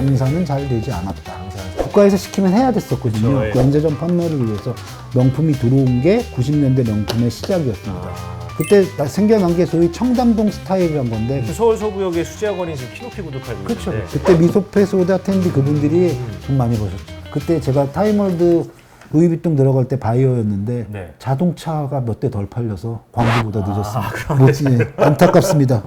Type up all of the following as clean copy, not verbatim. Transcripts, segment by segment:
장사는 잘 되지 않았다. 국가에서 시키면 해야 됐었거든요. 그렇죠. 면제점 판매를 위해서 명품이 들어온 게 90년대 명품의 시작이었습니다. 그때 생겨난 게 소위 청담동 스타일이란 건데 서울 서구역의 수제학원이 지금 키높이 구독하고 그렇죠. 있는데 그때 미소페 소다 텐디 그분들이 돈 많이 버셨죠. 그때 제가 타임월드 루이비통 들어갈 때 바이어였는데 네. 자동차가 몇 대 덜 팔려서 광고보다 늦었습니다. 뭐, 안타깝습니다.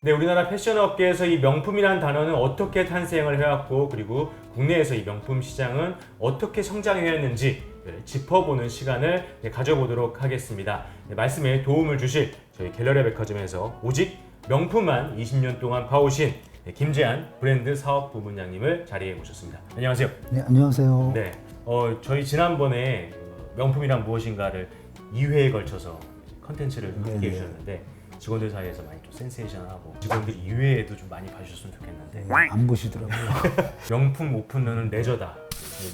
네, 우리나라 패션 업계에서 이 명품이라는 단어는 어떻게 탄생을 해왔고 그리고 국내에서 이 명품 시장은 어떻게 성장해왔는지 짚어보는 시간을 가져보도록 하겠습니다. 말씀에 도움을 주실 저희 갤러리아 백화점에서 오직 명품만 20년 동안 봐오신 김재한 브랜드 사업부문장님을 자리에 모셨습니다. 안녕하세요. 네, 안녕하세요. 네, 저희 지난번에 명품이란 무엇인가를 2회에 걸쳐서 컨텐츠를 함께 해주셨는데 직원들 사이에서 많이 좀 센세이션하고 직원들이 2회에도 좀 많이 봐주셨으면 좋겠는데 안 보시더라고요. 명품 오픈런은 레저다.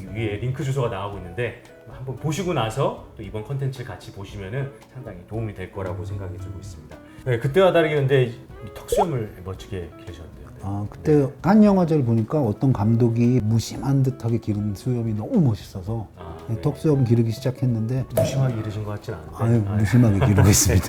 여기 위에 링크 주소가 나오고 있는데 한번 보시고 나서 또 이번 컨텐츠를 같이 보시면은 상당히 도움이 될 거라고 생각이 들고 있습니다. 네, 그때와 다르게 근데 턱수염을 멋지게 기르셨는데요. 아, 그때 한 영화제를 보니까 어떤 감독이 무심한 듯하게 기른 수염이 너무 멋있어서 네. 턱수염 기르기 시작했는데 무심하게 기르신 것 같진 않은데. 아유, 무심하게 기르고 있습니다.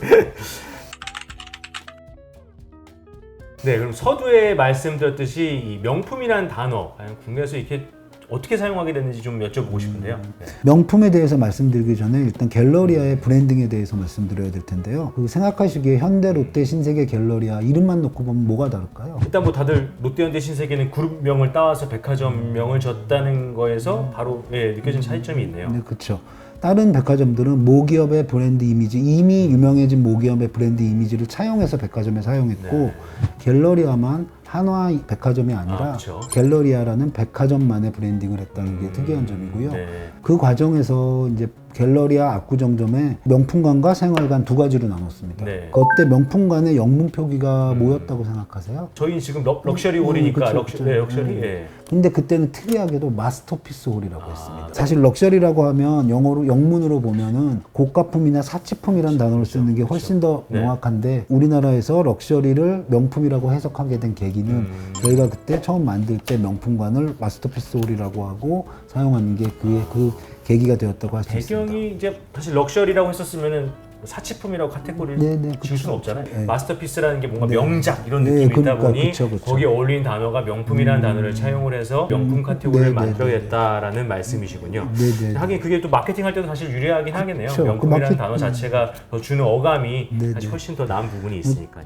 네, 그럼 서두에 말씀드렸듯이 이 명품이라는 단어 과연 국내에서 이렇게 어떻게 사용하게 됐는지 좀 여쭤보고 싶은데요. 네. 명품에 대해서 말씀드리기 전에 일단 갤러리아의 브랜딩에 대해서 말씀드려야 될 텐데요. 그 생각하시기에 현대, 롯데, 신세계, 갤러리아 이름만 놓고 보면 뭐가 다를까요? 일단 뭐 다들 롯데현대 신세계는 그룹명을 따와서 백화점명을 줬다는 거에서 바로 느껴진 차이점이 있네요. 네, 그렇죠. 다른 백화점들은 모기업의 브랜드 이미지, 이미 유명해진 모기업의 브랜드 이미지를 차용해서 백화점에 사용했고 네. 갤러리아만 한화 백화점이 아니라 그렇죠. 갤러리아라는 백화점만의 브랜딩을 했다는 게 특이한 점이고요. 네. 그 과정에서 이제 갤러리아 압구정점에 명품관과 생활관 두 가지로 나눴습니다. 네. 그때 명품관에 영문 표기가 뭐였다고 생각하세요? 저희는 지금 럭셔리 홀이니까 그쵸, 럭셔리. 그쵸. 네, 럭셔리. 예. 근데 그때는 특이하게도 마스터피스 홀이라고 했습니다. 사실 럭셔리라고 하면 영문으로 보면은 고가품이나 사치품이라는 단어를 쓰는 게 훨씬 더 네. 명확한데 우리나라에서 럭셔리를 명품이라고 해석하게 된 계기는 저희가 그때 처음 만들 때 명품관을 마스터피스 홀이라고 하고 사용하는 게 그 계기가 되었다고 할 수 있습니다. 배경이 이제 사실 럭셔리라고 했었으면은 사치품이라고 카테고리를 네, 지을 그쵸. 수는 없잖아요. 네. 마스터피스라는 게 뭔가 네. 명작 이런 네, 느낌이 있다 그러니까, 보니 그쵸. 거기에 어울리는 단어가 명품이라는 단어를 차용을 해서 명품 카테고리를 네, 만들어냈다라는 말씀이시군요. 네. 하긴 그게 또 마케팅 할 때도 사실 유리하긴 하겠네요. 그쵸. 명품이라는 그 단어 자체가 더 주는 어감이 네, 사실 네. 훨씬 더 나은 부분이 있으니까요.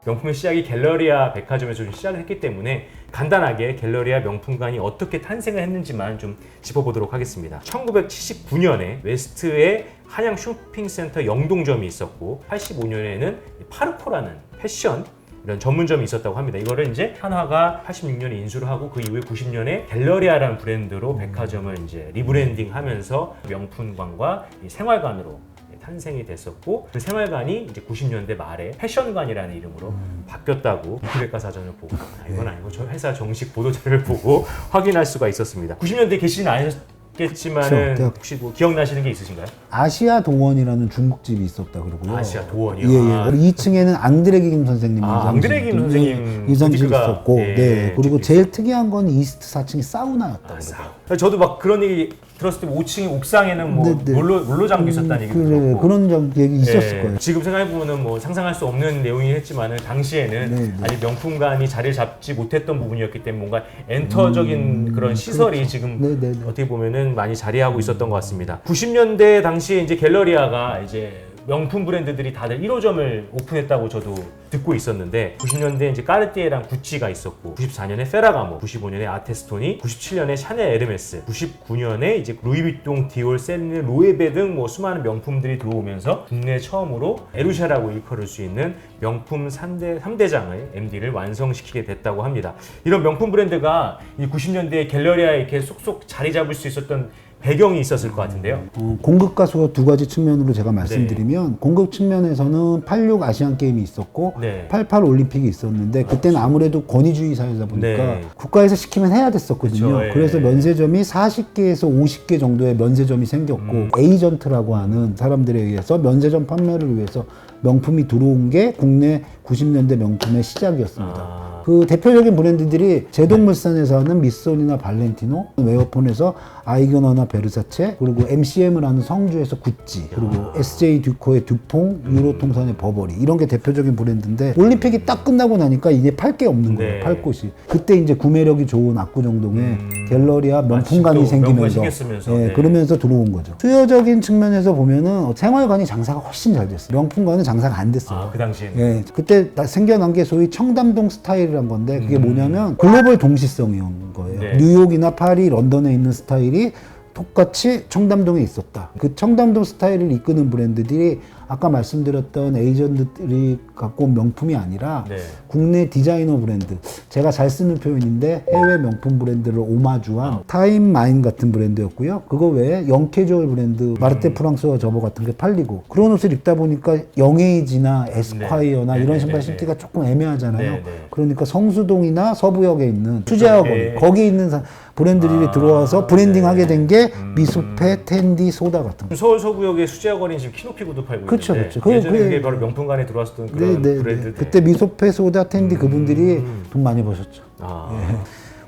명품의 시작이 갤러리아 백화점에서 좀 시작을 했기 때문에 간단하게 갤러리아 명품관이 어떻게 탄생을 했는지만 좀 짚어보도록 하겠습니다. 1979년에 웨스트에 한양 쇼핑센터 영동점이 있었고 85년에는 파르코라는 패션 이런 전문점이 있었다고 합니다. 이거를 이제 한화가 86년에 인수를 하고 그 이후에 90년에 갤러리아라는 브랜드로 백화점을 이제 리브랜딩하면서 명품관과 이 생활관으로 탄생이 됐었고 그 생활관이 이제 90년대 말에 패션관이라는 이름으로 바뀌었다고 인터넷가사전을 보고 이건 아니고 저 회사 정식 보도자료를 보고 확인할 수가 있었습니다. 90년대 계시진 않으셨겠지만은 그렇죠. 혹시 뭐 기억나시는 게 있으신가요? 아시아 동원이라는 중국집이 있었다 그러고요. 아시아 도원이요? 예. 2층에는 앙드레 김 선생님 앙드레 김 선생님 유전실이 부티크가, 있었고, 예, 네. 그리고 부티크 제일 특이한 건 이스트 4층이 사우나였다고 그러고요. 저도 막 그런 얘기 들었을 때 5층 옥상에는 뭐 네. 물로장도 있었다는 얘기도 그래, 들었고 그런 얘기 있었을 거예요. 지금 생각해보면 뭐 상상할 수 없는 내용이긴 했지만은 당시에는 네. 아직 명품관이 자리를 잡지 못했던 부분이었기 때문에 뭔가 엔터적인 그런 시설이 지금 네. 어떻게 보면은 많이 자리하고 있었던 것 같습니다. 90년대 당시에 이제 갤러리아가 이제 명품 브랜드들이 다들 1호점을 오픈했다고 저도 듣고 있었는데 90년대에 이제 까르띠에랑 구찌가 있었고 94년에 페라가모, 95년에 아테스토니, 97년에 샤넬 에르메스, 99년에 이제 루이비통, 디올, 셀린, 로에베 등 뭐 수많은 명품들이 들어오면서 국내 처음으로 에루샤라고 일컬을 수 있는 명품 3대장의 MD를 완성시키게 됐다고 합니다. 이런 명품 브랜드가 이 90년대에 갤러리아에 이렇게 쏙쏙 자리 잡을 수 있었던 배경이 있었을 것 같은데요. 공급과 수요 두 가지 측면으로 제가 말씀드리면 공급 측면에서는 86 아시안 게임이 있었고 네. 88 올림픽이 있었는데 그때는 아무래도 권위주의 사회다 보니까 네. 국가에서 시키면 해야 됐었거든요. 그쵸, 예. 그래서 면세점이 40개에서 50개 정도의 면세점이 생겼고 에이전트라고 하는 사람들에 의해서 면세점 판매를 위해서 명품이 들어온 게 국내 90년대 명품의 시작이었습니다. 그 대표적인 브랜드들이 제동물산에서 하는 미소니나 발렌티노, 웨어폰에서 아이거너나 베르사체, 그리고 MCM을 하는 성주에서 구찌, 그리고 SJ 듀코의 듀퐁, 유로통산의 버버리 이런 게 대표적인 브랜드인데 올림픽이 딱 끝나고 나니까 이제 팔 게 없는 거예요. 네. 팔 곳이. 그때 이제 구매력이 좋은 압구정동에 갤러리아 명품관이 또 생기면서 명품이 생겼으면서, 예, 네. 그러면서 들어온 거죠. 수요적인 측면에서 보면은 생활관이 장사가 훨씬 잘 됐어요. 명품관은 장사가 안 됐어요. 아, 그 당시에는. 예, 그때 생겨난 게 소위 청담동 스타일이란 건데 그게 뭐냐면 글로벌 동시성이온 거예요. 네. 뉴욕이나 파리, 런던에 있는 스타일이 똑같이 청담동에 있었다. 그 청담동 스타일을 이끄는 브랜드들이 아까 말씀드렸던 에이전트들이 갖고 온 명품이 아니라 네. 국내 디자이너 브랜드, 제가 잘 쓰는 표현인데 해외 명품 브랜드를 오마주한 타임마인 같은 브랜드였고요. 그거 외에 영캐주얼 브랜드 마르테 프랑스와 저버 같은 게 팔리고 그런 옷을 입다 보니까 영에이지나 에스콰이어나 네. 이런 네. 신발 네. 신기가 조금 애매하잖아요. 네. 네. 그러니까 성수동이나 서부역에 있는 수제화 네. 거기 있는 브랜드들이 들어와서 브랜딩하게 된 게 미소페, 텐디, 소다 같은 거. 서울 서구역에 수제화거리는 지금 키노피구도 팔고 그쵸, 있는데 그쵸. 예전에 그게- 그게 바로 명품관에 들어왔었던 그런 브랜드. 그때 미소페, 소다, 텐디 그분들이 돈 많이 버셨죠. 아,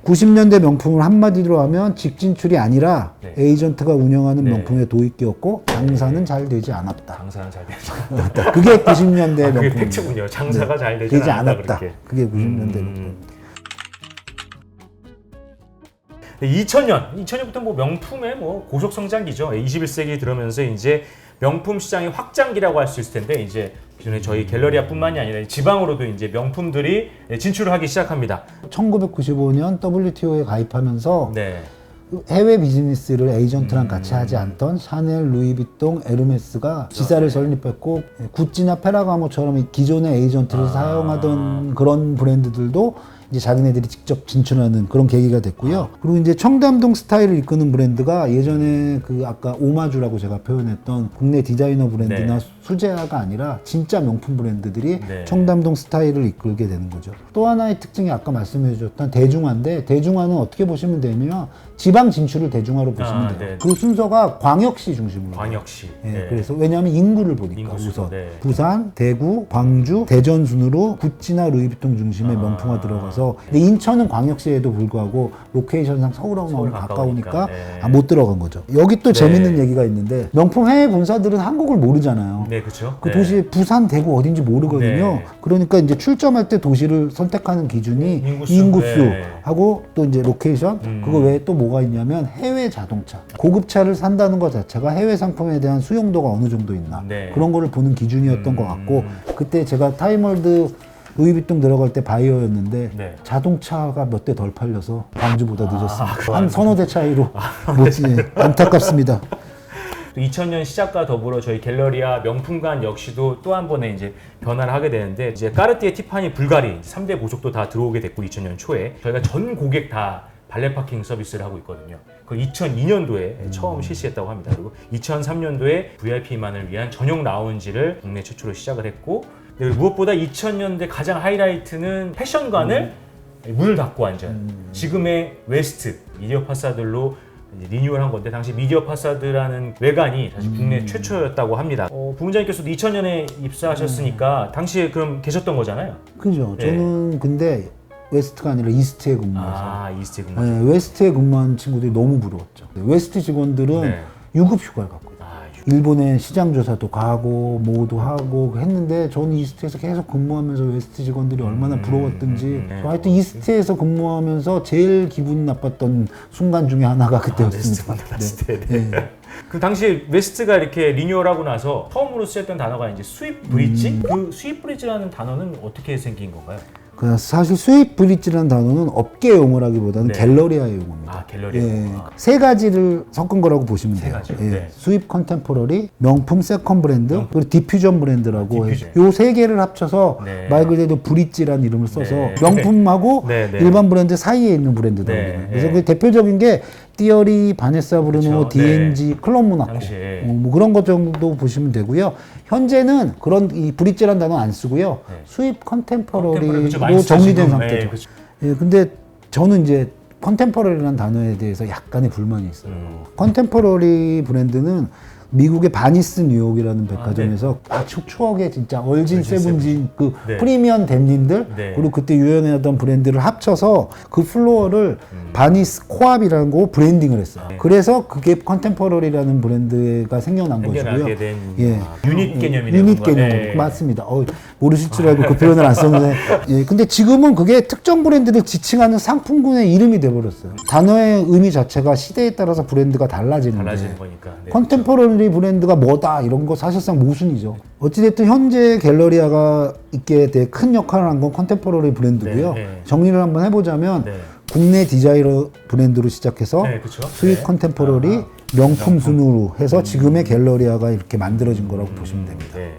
90년대 명품을 한마디로 하면 직진출이 아니라 네. 에이전트가 운영하는 네. 명품의 도입기였고 장사는 잘 되지 않았다. 장사는 잘 되지 그게 90년대 아, 그게 명품. 팩트군요. 장사가 잘 되지 되지 않았다. 않았다. 그렇게. 그게 90년대 명품. 2000년부터 뭐 명품의 뭐 고속 성장기죠. 21세기 들어오면서 이제 명품 시장의 확장기라고 할 수 있을 텐데 이제 기존에 저희 갤러리아뿐만이 아니라 지방으로도 이제 명품들이 진출을 하기 시작합니다. 1995년 WTO에 가입하면서 네. 해외 비즈니스를 에이전트랑 같이 하지 않던 샤넬, 루이비통, 에르메스가 지사를 설립했고 구찌나 페라가모처럼 기존의 에이전트를 사용하던 그런 브랜드들도 이제 자기네들이 직접 진출하는 그런 계기가 됐고요. 그리고 이제 청담동 스타일을 이끄는 브랜드가 예전에 그 아까 오마주라고 제가 표현했던 국내 디자이너 브랜드나 네. 수제화가 아니라 진짜 명품 브랜드들이 네. 청담동 스타일을 이끌게 되는 거죠. 또 하나의 특징이 아까 말씀해 주셨던 대중화인데 대중화는 어떻게 보시면 되면 지방 진출을 대중화로 보시면 돼요. 네. 그 순서가 광역시 중심으로. 광역시. 예, 네. 그래서 왜냐하면 인구를 보니까 인구수, 우선 네. 부산, 대구, 광주, 대전 순으로 구찌나 루이비통 중심의 명품화 들어가서 근데 인천은 광역시에도 불구하고 로케이션상 서울하고 너무 서울 가까우니까 가까우니까, 네. 못 들어간 거죠. 여기 또 네. 재밌는 얘기가 있는데 명품 해외 본사들은 한국을 모르잖아요. 네, 그렇죠. 그 도시 부산, 대구 어딘지 모르거든요. 네. 그러니까 이제 출점할 때 도시를 선택하는 기준이 인구수. 인구수하고 또 이제 로케이션 그거 외에 또 뭐가 있냐면 해외 자동차 고급차를 산다는 것 자체가 해외 상품에 대한 수용도가 어느 정도 있나 네. 그런 거를 보는 기준이었던 것 같고 그때 제가 타임월드 루이비통 들어갈 때 바이어였는데 네. 자동차가 몇 대 덜 팔려서 광주보다 늦었습니다. 한 서너 대 차이로 안타깝습니다. 2000년 시작과 더불어 저희 갤러리아 명품관 역시도 또 한 번의 이제 변화를 하게 되는데 이제 까르띠에, 티파니, 불가리 3대 보석도 다 들어오게 됐고 2000년 초에 저희가 전 고객 다 발레 파킹 서비스를 하고 있거든요. 그걸 2002년도에 처음 실시했다고 합니다. 그리고 2003년도에 VIP만을 위한 전용 라운지를 국내 최초로 시작을 했고 그리고 무엇보다 2000년대 가장 하이라이트는 패션관을 문을 닫고 완전 지금의 웨스트 미디어 파사들로 이제 리뉴얼한 건데 당시 미디어 파사드라는 외관이 사실 국내 최초였다고 합니다. 부문장님께서도 2000년에 입사하셨으니까 당시에 그럼 계셨던 거잖아요. 그죠. 네. 저는 근데 웨스트가 아니라 이스트에 근무해서 아, 이스트 근무. 네, 웨스트에 근무한 친구들이 너무 부러웠죠. 웨스트 직원들은 네. 유급 휴가를 갖고 있어요. 아, 일본에 시장 조사도 가고 뭐도 하고 했는데 저는 이스트에서 계속 근무하면서 웨스트 직원들이 얼마나 부러웠던지 저 하여튼 이스트에서 근무하면서 제일 기분 나빴던 순간 중에 하나가 그때였습니다. 웨스트 네. 그 당시 웨스트가 이렇게 리뉴얼하고 나서 처음으로 쓰였던 단어가 이제 수입 브릿지? 그 수입 브릿지라는 단어는 어떻게 생긴 건가요? 사실 수입 브릿지라는 단어는 업계 용어라기보다는 네. 갤러리아의 용어입니다. 아, 갤러리아. 예, 세 가지를 섞은 거라고 보시면 돼요. 가지. 예, 네. 수입 컨템포러리, 명품 세컨 브랜드, 명품. 그리고 디퓨전 브랜드라고 디퓨전. 요 세 개를 합쳐서 네. 말 그대로 브릿지라는 이름을 써서 네. 명품하고 네, 네. 일반 브랜드 사이에 있는 브랜드다. 네. 그래서 네. 그 대표적인 게 띠어리, 바네사 브루노, 그렇죠. D&G, 클럽 모나코 당시에. 뭐 그런 것 정도 보시면 되고요. 현재는 그런 이 브릿지라는 단어 안 쓰고요. 네. 수입 컨템포러리, 컨템포러리로 그렇죠. 많이 쓰죠, 정리된 지금. 상태죠. 네, 그렇죠. 예, 근데 저는 이제 컨템포러리라는 단어에 대해서 약간의 불만이 있어요. 컨템포러리 브랜드는 미국의 바니스 뉴욕이라는 백화점에서 아주 추억의 진짜 얼진 세븐진 그 네. 프리미엄 댄님들 네. 그리고 그때 유행하던 브랜드를 합쳐서 그 플로어를 바니스 코압이라는 거 브랜딩을 했어요. 네. 그래서 그게 컨템포러리라는 브랜드가 생겨난 생겨나게 것이고요. 된 예. 유닛 개념이네요. 유닛 뭔가. 개념 네. 맞습니다. 모르실 줄 알고 그 표현을 안 썼는데, 예, 근데 지금은 그게 특정 브랜드를 지칭하는 상품군의 이름이 돼버렸어요. 단어의 의미 자체가 시대에 따라서 브랜드가 달라지는 거니까. 네. 컨템포러리 브랜드가 뭐다 이런 거 사실상 모순이죠. 어찌됐든 현재 갤러리아가 있게 되게 큰 역할을 한 건 컨템포러리 브랜드고요. 네, 네. 정리를 한번 해보자면 네. 국내 디자이너 브랜드로 시작해서 네, 그렇죠. 수입 네. 컨템포러리 명품 순으로 해서 지금의 갤러리아가 이렇게 만들어진 거라고 보시면 됩니다. 네.